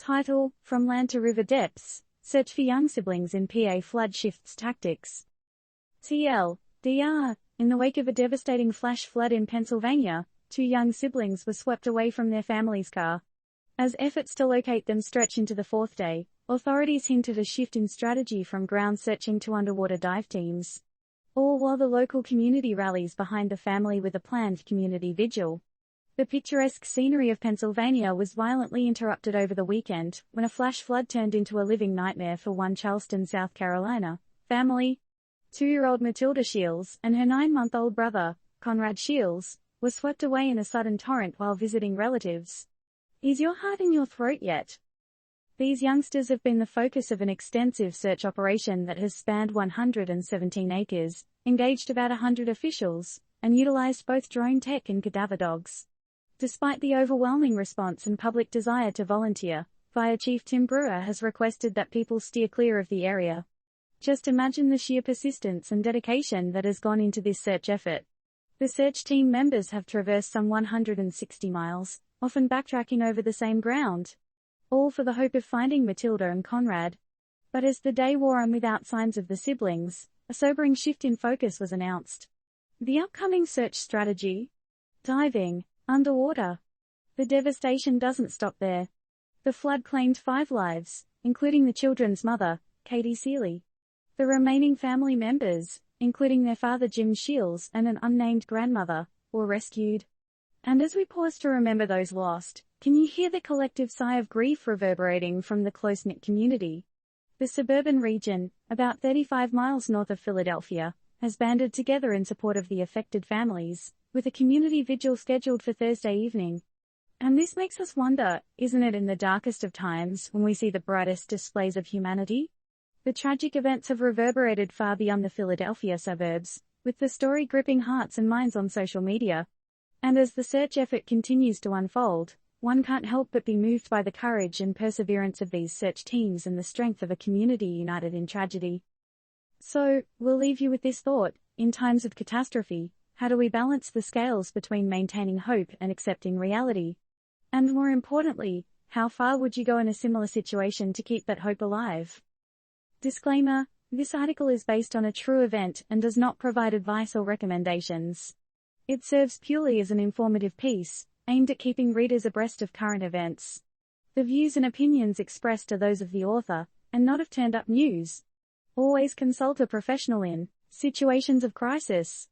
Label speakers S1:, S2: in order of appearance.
S1: Title: From Land to River Depths, Search for Young Siblings in PA Flood Shifts Tactics. TLDR, in the wake of a devastating flash flood in Pennsylvania, 2 young siblings were swept away from their family's car. As efforts to locate them stretch into the 4th day, authorities hinted a shift in strategy from ground searching to underwater dive teams. All while the local community rallies behind the family with a planned community vigil. The picturesque scenery of Pennsylvania was violently interrupted over the weekend, when a flash flood turned into a living nightmare for one Charleston, South Carolina family. 2-year-old Matilda Shields and her 9-month-old brother, Conrad Shields, were swept away in a sudden torrent while visiting relatives. Is your heart in your throat yet? These youngsters have been the focus of an extensive search operation that has spanned 117 acres, engaged about 100 officials, and utilized both drone tech and cadaver dogs. Despite the overwhelming response and public desire to volunteer, Fire Chief Tim Brewer has requested that people steer clear of the area. Just imagine the sheer persistence and dedication that has gone into this search effort. The search team members have traversed some 160 miles, often backtracking over the same ground. All for the hope of finding Matilda and Conrad. But as the day wore on without signs of the siblings, a sobering shift in focus was announced. The upcoming search strategy? Diving, underwater. The devastation doesn't stop there. The flood claimed 5 lives, including the children's mother, Katie Seeley. The remaining family members, including their father Jim Shields and an unnamed grandmother, were rescued. And as we pause to remember those lost, can you hear the collective sigh of grief reverberating from the close-knit community? The suburban region, about 35 miles north of Philadelphia, has banded together in support of the affected families, with a community vigil scheduled for Thursday evening. And this makes us wonder, isn't it in the darkest of times when we see the brightest displays of humanity? The tragic events have reverberated far beyond the Philadelphia suburbs, with the story gripping hearts and minds on social media. And as the search effort continues to unfold, one can't help but be moved by the courage and perseverance of these search teams and the strength of a community united in tragedy. So, we'll leave you with this thought: in times of catastrophe, how do we balance the scales between maintaining hope and accepting reality? And more importantly, how far would you go in a similar situation to keep that hope alive? Disclaimer: this article is based on a true event and does not provide advice or recommendations. It serves purely as an informative piece, aimed at keeping readers abreast of current events. The views and opinions expressed are those of the author, and not of Turned Up News. Always consult a professional in situations of crisis.